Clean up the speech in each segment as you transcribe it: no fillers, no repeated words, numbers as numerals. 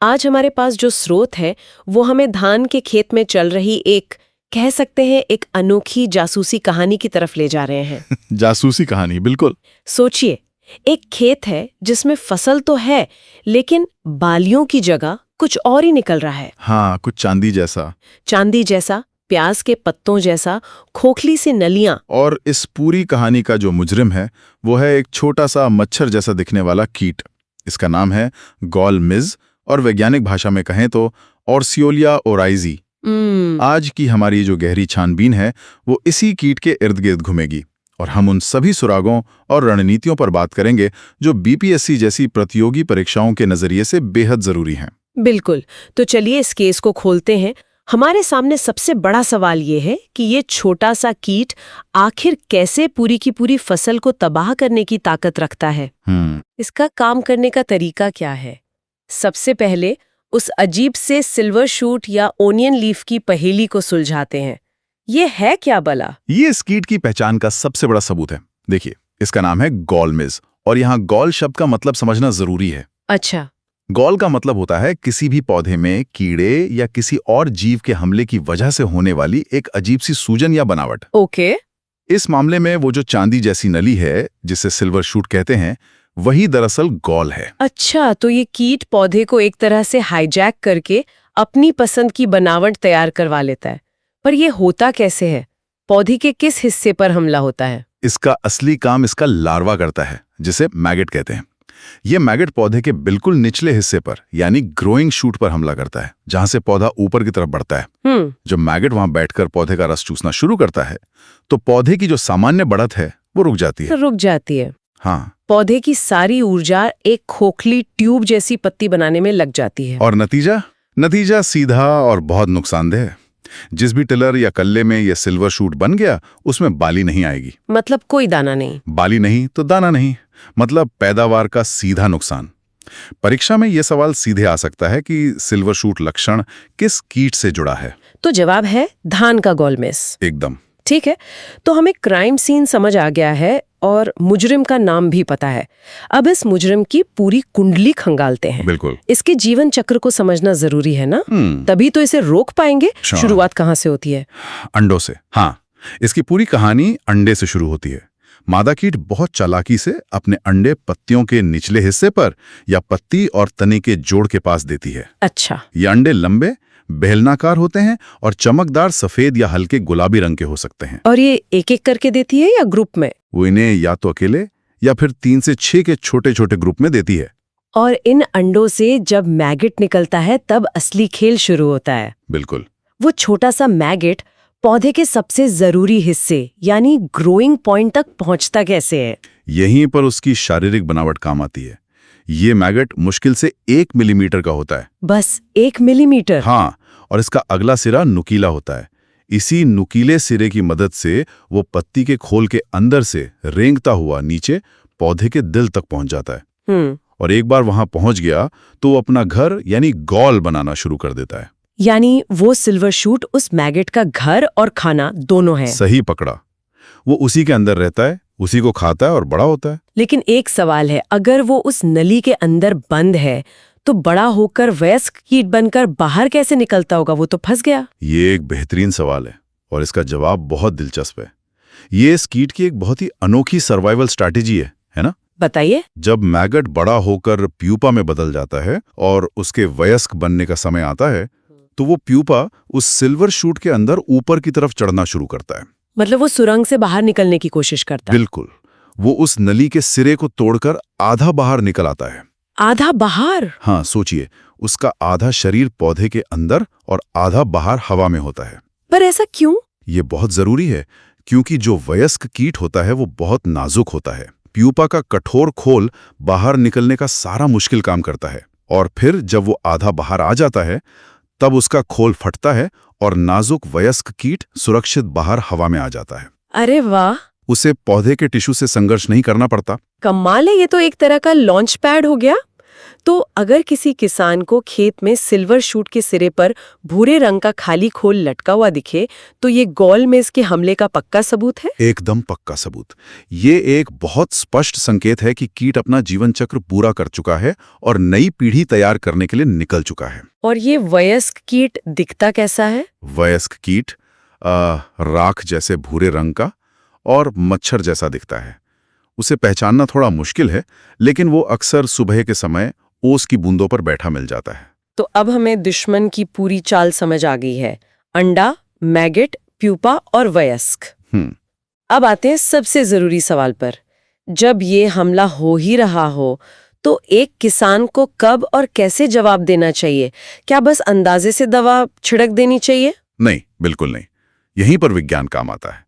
आज हमारे पास जो स्रोत है वो हमें धान के खेत में चल रही एक, कह सकते हैं, एक अनोखी जासूसी कहानी की तरफ ले जा रहे हैं। जासूसी कहानी, बिल्कुल। सोचिए, एक खेत है जिसमें फसल तो है, लेकिन बालियों की जगह कुछ और ही निकल रहा है। हाँ, कुछ चांदी जैसा। चांदी जैसा, प्याज के पत्तों जैसा, खोखली सी नलियां। और इस पूरी कहानी का जो मुजरिम है वो है एक छोटा सा मच्छर जैसा दिखने वाला कीट। इसका नाम है गॉल मिज, और वैज्ञानिक भाषा में कहें तो ऑर्सियोलिया ओराइजी। आज की हमारी जो गहरी छानबीन है वो इसी कीट के इर्द गिर्द घूमेगी, और हम उन सभी सुरागों और रणनीतियों पर बात करेंगे जो बीपीएससी जैसी प्रतियोगी परीक्षाओं के नजरिए से बेहद जरूरी हैं। बिल्कुल। तो चलिए इस केस को खोलते हैं। हमारे सामने सबसे बड़ा सवाल ये है कि ये छोटा सा कीट आखिर कैसे पूरी की पूरी फसल को तबाह करने की ताकत रखता है। इसका काम करने का तरीका क्या है? सबसे पहले उस अजीब से सिल्वर शूट या ओनियन लीफ की पहेली को सुलझाते हैं। ये है क्या भला? ये इस कीट की पहचान का सबसे बड़ा सबूत है। देखिए, इसका नाम है गॉल मिज, और यहाँ गॉल शब्द का मतलब समझना जरूरी है। अच्छा। गॉल का मतलब होता है किसी भी पौधे में कीड़े या किसी और जीव के हमले की वजह से होने वाली एक अजीब सी सूजन या बनावट। ओके। इस मामले में वो जो चांदी जैसी नली है जिसे सिल्वर शूट कहते हैं, वही दरअसल गॉल है। अच्छा, तो ये कीट पौधे को एक तरह से हाईजैक करके अपनी पसंद की बनावट तैयार करवा लेता है। पर ये होता कैसे है? पौधे के किस हिस्से पर हमला होता है? इसका असली काम इसका लार्वा करता है, जिसे मैगेट कहते हैं। ये मैगेट पौधे के बिल्कुल निचले हिस्से पर यानी ग्रोइंग शूट पर हमला करता है, जहां से पौधा ऊपर की तरफ बढ़ता है। जब मैगेट वहां बैठकर पौधे का रस चूसना शुरू करता है तो पौधे की जो सामान्य बढ़त है वो रुक जाती है। हाँ। पौधे की सारी ऊर्जा एक खोखली ट्यूब जैसी पत्ती बनाने में लग जाती है। और नतीजा सीधा और बहुत नुकसानदेह है। जिस भी टिलर या कल्ले में यह सिल्वर शूट बन गया, उसमें बाली नहीं आएगी। मतलब कोई दाना नहीं। बाली नहीं तो दाना नहीं, मतलब पैदावार का सीधा नुकसान। परीक्षा में यह सवाल सीधे आ सकता है कि सिल्वर शूट लक्षण किस कीट से जुड़ा है। तो जवाब है धान का गॉल मिज। एकदम ठीक है। तो हमें क्राइम सीन समझ आ गया है और मुजरिम का नाम भी पता है। अब इस मुजरिम की पूरी कुंडली खंगालते हैं। बिल्कुल। इसके जीवन चक्र को समझना जरूरी है ना? तभी तो इसे रोक पाएंगे। शुरुआत कहाँ से होती है? अंडों से। हाँ, इसकी पूरी कहानी अंडे से शुरू होती है। मादा कीट बहुत चालाकी से अपने अंडे पत्तियों के निचले हिस्से पर या पत्ती और तने के जोड़ के पास देती है। अच्छा। ये अंडे लंबे, बेलनाकार होते हैं और चमकदार सफेद या हल्के गुलाबी रंग के हो सकते हैं। और ये एक एक करके देती है या ग्रुप में? वो इन्हें या तो अकेले या फिर 3 से 6 के छोटे छोटे ग्रुप में देती है। और इन अंडों से जब मैगेट निकलता है तब असली खेल शुरू होता है। बिल्कुल। वो छोटा सा मैगेट पौधे के सबसे जरूरी हिस्से यानी ग्रोइंग पॉइंट तक पहुंचता कैसे है? यहीं पर उसकी शारीरिक बनावट काम आती है। ये मैगेट मुश्किल से 1 मिलीमीटर का होता है। बस 1 मिलीमीटर? हाँ, और इसका अगला सिरा नुकीला होता है। इसी नुकीले सिरे की मदद से वो पत्ती के खोल के अंदर से रेंगता हुआ नीचे पौधे के दिल तक पहुंच जाता है। और एक बार वहां पहुंच गया तो वो अपना घर यानी गॉल बनाना शुरू कर देता है। यानी वो सिल्वर शूट उस मैगेट का घर और खाना दोनों है। सही पकड़ा। वो उसी के अंदर रहता है, उसी को खाता है और बड़ा होता है। लेकिन एक सवाल है, अगर वो उस नली के अंदर बंद है तो बड़ा होकर वयस्क कीट बनकर बाहर कैसे निकलता होगा? वो तो फंस गया। ये एक बेहतरीन सवाल है और इसका जवाब बहुत दिलचस्प है। ये इस कीट की एक बहुत ही अनोखी सर्वाइवल स्ट्रैटेजी है ना? बताइए। जब मैगेट बड़ा होकर प्यूपा में बदल जाता है और उसके वयस्क बनने का समय आता है तो वो प्यूपा उस सिल्वर शूट के अंदर ऊपर की तरफ चढ़ना शुरू करता है। मतलब वो सुरंग से बाहर निकलने की कोशिश करता है? बिल्कुल। वो उस नली के सिरे को तोड़कर आधा बाहर निकल आता है। आधा बाहर? हाँ, सोचिए, उसका आधा शरीर पौधे के अंदर और आधा बाहर हवा में होता है। पर ऐसा क्यों? ये बहुत जरूरी है क्योंकि जो वयस्क कीट होता है वो बहुत नाजुक होता है। प्यूपा का कठोर खोल बाहर निकलने का सारा मुश्किल काम करता है, और फिर जब वो आधा बाहर आ जाता है तब उसका खोल फटता है और नाजुक वयस्क कीट सुरक्षित बाहर हवा में आ जाता है। अरे वाह! उसे पौधे के टिश्यू से संघर्ष नहीं करना पड़ता। कमाल है, ये तो एक तरह का लॉन्च पैड हो गया। तो अगर किसी किसान को खेत में सिल्वर शूट के सिरे पर भूरे रंग का खाली खोल लटका हुआ दिखे, तो ये गॉल मेज के हमले का पक्का सबूत है? एकदम पक्का सबूत। ये एक बहुत स्पष्ट संकेत है कि कीट अपना जीवन चक्र पूरा कर चुका है और नई पीढ़ी तैयार करने के लिए निकल चुका है। और ये वयस्क कीट दिखता कैसा है? वयस्क कीट राख जैसे भूरे रंग का और मच्छर जैसा दिखता है। उसे पहचानना थोड़ा मुश्किल है, लेकिन वो अक्सर सुबह के समय ओस की बूंदों पर बैठा मिल जाता है। तो अब हमें दुश्मन की पूरी चाल समझ आ गई है। अंडा, मैगेट, प्यूपा और वयस्क। अब आते हैं सबसे जरूरी सवाल पर। जब ये हमला हो ही रहा हो, तो एक किसान को कब और कैसे जवाब देना चाहिए? क्या बस अंदाजे से दवा छिड़क देनी चाहिए? नहीं, बिल्कुल नहीं। यहीं पर विज्ञान काम आता है।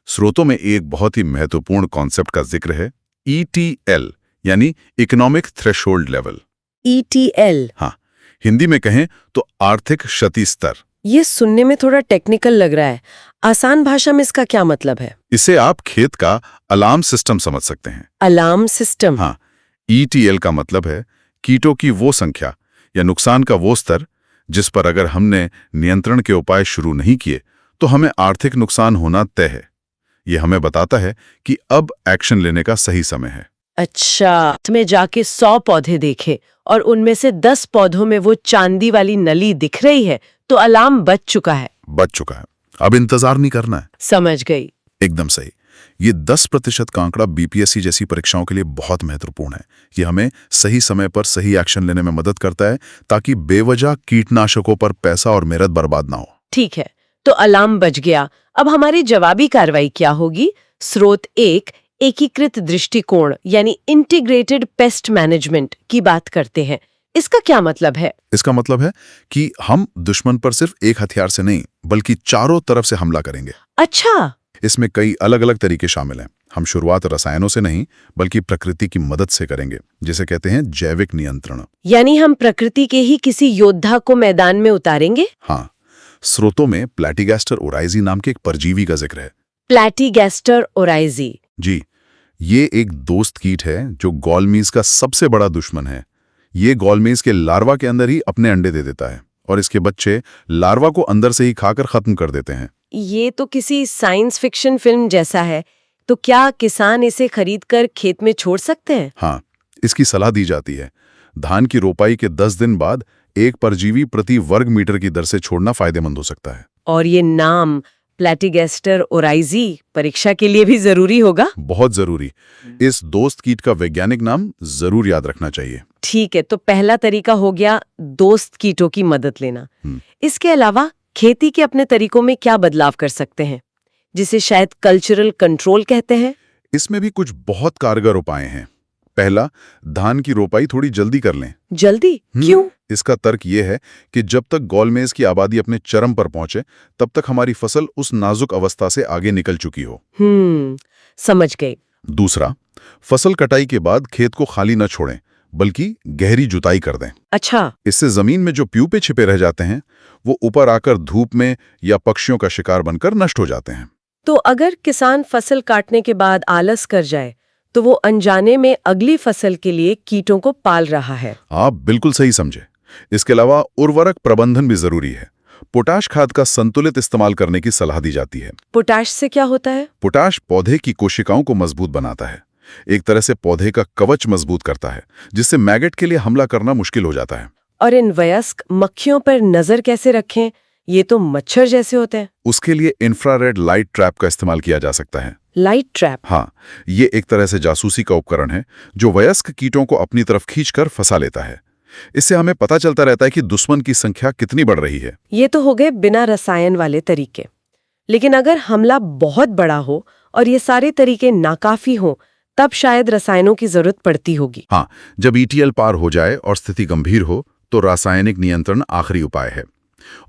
स्रोतों में एक बहुत ही महत्वपूर्ण कॉन्सेप्ट का जिक्र है, ETL, यानी इकोनॉमिक थ्रेशोल्ड लेवल। ETL? हाँ, हिंदी में कहें तो आर्थिक क्षति स्तर। ये सुनने में थोड़ा टेक्निकल लग रहा है। आसान भाषा में इसका क्या मतलब है? इसे आप खेत का अलार्म सिस्टम समझ सकते हैं। Alarm system? हाँ, ETL का मतलब है कीटों की वो संख्या या नुकसान का वो स्तर जिस पर अगर हमने नियंत्रण के उपाय शुरू नहीं किए तो हमें आर्थिक नुकसान होना तय है। ये हमें बताता है कि अब एक्शन लेने का सही समय है। अच्छा, में जाके 100 पौधे देखे और उनमें से 10 पौधों में वो चांदी वाली नली दिख रही है, तो अलार्म बज चुका है। बच चुका है, अब इंतजार नहीं करना है। समझ गई। एकदम सही। ये 10% का आंकड़ा BPSC जैसी परीक्षाओं के लिए बहुत महत्वपूर्ण है। ये हमें सही समय पर सही एक्शन लेने में मदद करता है, ताकि बेवजह कीटनाशकों पर पैसा और मेहनत बर्बाद ना हो। ठीक है, तो अलार्म बज गया। अब हमारी जवाबी कार्रवाई क्या होगी? स्रोत 1 एकीकृत दृष्टिकोण यानी इंटीग्रेटेड पेस्ट मैनेजमेंट की बात करते हैं। इसका क्या मतलब है? इसका मतलब है कि हम दुश्मन पर सिर्फ एक हथियार से नहीं, बल्कि चारों तरफ से हमला करेंगे। अच्छा। इसमें कई अलग अलग तरीके शामिल हैं। हम शुरुआत रसायनों से नहीं, बल्कि प्रकृति की मदद से करेंगे, जिसे कहते हैं जैविक नियंत्रण। यानी हम प्रकृति के ही किसी योद्धा को मैदान में उतारेंगे? हाँ, स्रोतों में प्लैटिगैस्टर ओराइजी नाम के एक परजीवी का जिक्र है। प्लैटिगैस्टर ओराइजी? जी, ये एक दोस्त कीट है जो गॉलमीज का सबसे बड़ा दुश्मन है। ये गॉलमीज के लार्वा के अंदर ही अपने अंडे दे देता है और इसके बच्चे लार्वा को अंदर से ही खाकर खत्म कर देते हैं। ये तो किसी साइंस फिक्शन फिल्म जैसा है। तो क्या किसान इसे खरीदकर खेत में छोड़ सकते हैं? हाँ, इसकी सलाह दी जाती है। धान की रोपाई के 10 दिन बाद एक परजीवी प्रति वर्ग मीटर की दर से छोड़ना फायदेमंद हो सकता है। और ये नाम प्लैटिगैस्टर ओराइजी परीक्षा के लिए भी जरूरी होगा? बहुत जरूरी। इस दोस्त कीट का वैज्ञानिक नाम जरूर याद रखना चाहिए। ठीक है, तो पहला तरीका हो गया दोस्त कीटों की मदद लेना। इसके अलावा खेती के अपने तरीकों में क्या बदलाव कर सकते हैं, जिसे शायद कल्चरल कंट्रोल कहते हैं? इसमें भी कुछ बहुत कारगर उपाय हैं। पहला, धान की रोपाई थोड़ी जल्दी कर लें। जल्दी? क्यों? इसका तर्क ये है कि जब तक गॉलमेज की आबादी अपने चरम पर पहुंचे, तब तक हमारी फसल उस नाजुक अवस्था से आगे निकल चुकी हो। समझ गई। दूसरा, फसल कटाई के बाद खेत को खाली न छोड़ें, बल्कि गहरी जुताई कर दें। अच्छा। इससे जमीन में जो प्यूपे छिपे रह जाते हैं, वो ऊपर आकर धूप में या पक्षियों का शिकार बनकर नष्ट हो जाते हैं। तो अगर किसान फसल काटने के बाद आलस कर जाए, तो वो अनजाने में अगली फसल के लिए कीटों को पाल रहा है। आप बिल्कुल सही समझे। इसके अलावा उर्वरक प्रबंधन भी जरूरी है। पोटाश खाद का संतुलित इस्तेमाल करने की सलाह दी जाती है। पोटाश से क्या होता है? पोटाश पौधे की कोशिकाओं को मजबूत बनाता है। एक तरह से पौधे का कवच मजबूत करता है, जिससे मैगेट के लिए हमला करना मुश्किल हो जाता है। और इन वयस्क मक्खियों पर नजर कैसे रखें? ये तो मच्छर जैसे होते हैं। उसके लिए इंफ्रारेड लाइट ट्रैप का इस्तेमाल किया जा सकता है। Light trap? हाँ, ये एक तरह से जासूसी का उपकरण है जो वयस्क कीटों को अपनी तरफ खींचकर फंसा लेता है। इससे हमें पता चलता रहता है कि दुश्मन की संख्या कितनी बढ़ रही है। ये तो हो गए बिना रसायन वाले तरीके। लेकिन अगर हमला बहुत बड़ा हो और ये सारे तरीके नाकाफी हो, तब शायद रसायनों की जरूरत पड़ती होगी। हाँ, जब ETL पार हो जाए और स्थिति गंभीर हो, तो रासायनिक नियंत्रण आखिरी उपाय है।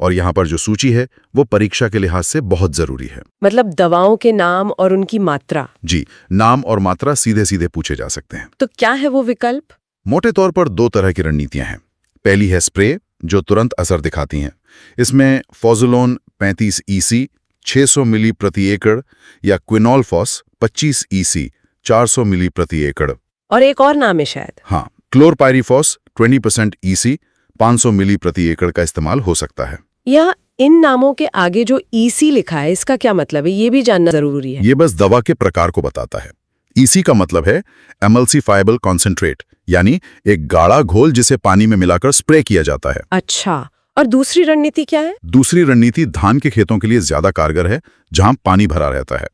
और यहाँ पर जो सूची है वो परीक्षा के लिहाज से बहुत जरूरी है। मतलब दवाओं के नाम और उनकी मात्रा? जी, नाम और मात्रा सीधे सीधे पूछे जा सकते हैं। तो क्या है वो विकल्प? मोटे तौर पर 2 तरह की रणनीतियां हैं। पहली है स्प्रे, जो तुरंत असर दिखाती हैं। इसमें फॉजुलोन 35 EC 600 मिली प्रति एकड़ या क्विनोलफॉस 25 EC 400 मिली प्रति एकड़। और एक और नाम है शायद। हाँ, क्लोरपाइरिफॉस 20% EC 500 मिली प्रति एकड़ का इस्तेमाल हो सकता है। या इन नामों के आगे जो EC लिखा है, इसका क्या मतलब है, ये भी जानना जरूरी है। ये बस दवा के प्रकार को बताता है। EC का मतलब है एमल्सिफाइबल कॉन्सेंट्रेट, यानी एक गाढ़ा घोल जिसे पानी में मिलाकर स्प्रे किया जाता है। अच्छा, और दूसरी रणनीति क्या है? दूसरी रणनीति धान के खेतों के लिए ज्यादा कारगर है, जहां पानी भरा रहता है।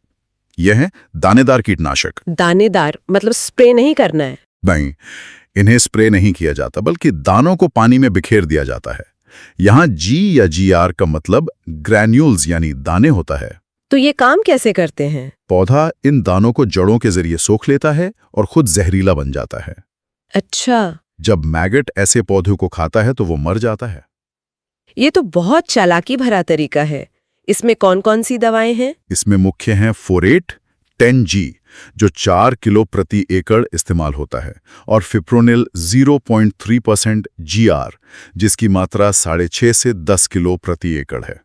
यह है दानेदार कीटनाशक। दानेदार मतलब स्प्रे नहीं करना है? नहीं, इन्हें स्प्रे नहीं किया जाता, बल्कि दानों को पानी में बिखेर दिया जाता है। यहाँ G या GR का मतलब ग्रैन्यूल्स यानी दाने होता है। तो ये काम कैसे करते हैं? पौधा इन दानों को जड़ों के जरिए सोख लेता है और खुद जहरीला बन जाता है। अच्छा, जब मैगट ऐसे पौधों को खाता है तो वो मर जाता है। ये तो बहुत चालाकी भरा तरीका है। इसमें कौन कौन सी दवाएं हैं? इसमें मुख्य हैं फोरेट 10G जो 4 किलो प्रति एकड़ इस्तेमाल होता है, और फिप्रोनिल 0.3% GR जिसकी मात्रा 6.5 से 10 किलो प्रति एकड़ है।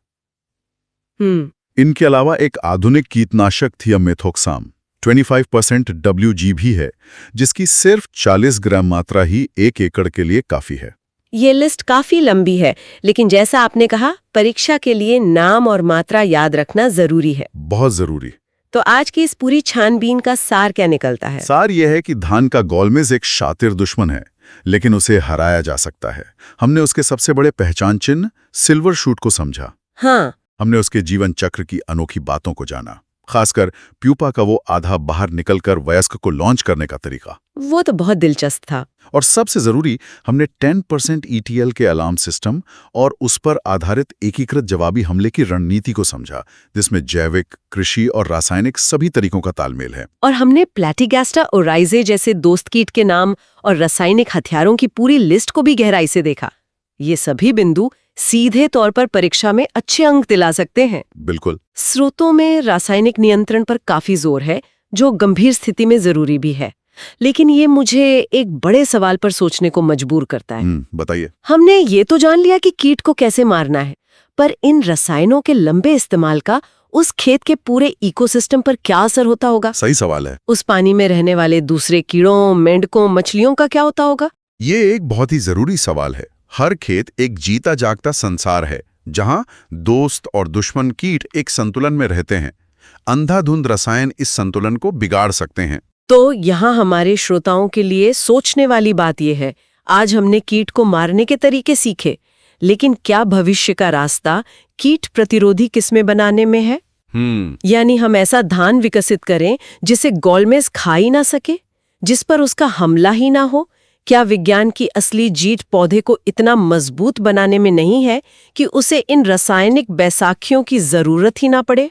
इनके अलावा एक आधुनिक कीटनाशक थियामेथोक्साम 25% WG भी है, जिसकी सिर्फ 40 ग्राम मात्रा ही 1 एकड़ के लिए काफी है। ये लिस्ट काफी लंबी है, लेकिन जैसा आपने कहा, परीक्षा के लिए नाम और मात्रा याद रखना जरूरी है। बहुत जरूरी। तो आज की इस पूरी छानबीन का सार क्या निकलता है? सार यह है कि धान का गॉलमेज एक शातिर दुश्मन है, लेकिन उसे हराया जा सकता है। हमने उसके सबसे बड़े पहचान चिन्ह सिल्वर शूट को समझा। हाँ, हमने उसके जीवन चक्र की अनोखी बातों को जाना, खासकर प्यूपा का वो आधा बाहर निकलकर वयस्क को लॉन्च करने का तरीका। वो तो बहुत दिलचस्प था। और सबसे जरूरी, हमने 10% ETL के अलार्म सिस्टम और उस पर आधारित एकीकृत जवाबी हमले की रणनीति को समझा, जिसमें जैविक, कृषि और रासायनिक सभी तरीकों का तालमेल है। और हमने प्लैटिगैस्टा ओराइजे जैसे दोस्त कीट के नाम और रासायनिक हथियारों की पूरी लिस्ट को भी गहराई से देखा। ये सभी बिंदु सीधे तौर पर परीक्षा में अच्छे अंक दिला सकते हैं। बिल्कुल। स्रोतों में रासायनिक नियंत्रण पर काफी जोर है, जो गंभीर स्थिति में जरूरी भी है। लेकिन ये मुझे एक बड़े सवाल पर सोचने को मजबूर करता है। बताइए। हमने ये तो जान लिया कि कीट को कैसे मारना है, पर इन रसायनों के लंबे इस्तेमाल का उस खेत के पूरे इकोसिस्टम पर क्या असर होता होगा? सही सवाल है। उस पानी में रहने वाले दूसरे कीड़ों, मेंढकों, मछलियों का क्या होता होगा? ये एक बहुत ही जरूरी सवाल है। हर खेत एक जीता जागता संसार है, जहां दोस्त और दुश्मन कीट एक संतुलन में रहते हैं। अंधाधुंध रसायन इस संतुलन को बिगाड़ सकते हैं। तो यहाँ हमारे श्रोताओं के लिए सोचने वाली बात यह है, आज हमने कीट को मारने के तरीके सीखे, लेकिन क्या भविष्य का रास्ता कीट प्रतिरोधी किस्में बनाने में है? यानी हम ऐसा धान विकसित करें जिसे गॉलमेज खा ही ना सके, जिस पर उसका हमला ही ना हो? क्या विज्ञान की असली जीत पौधे को इतना मजबूत बनाने में नहीं है कि उसे इन रासायनिक बैसाखियों की जरूरत ही ना पड़े?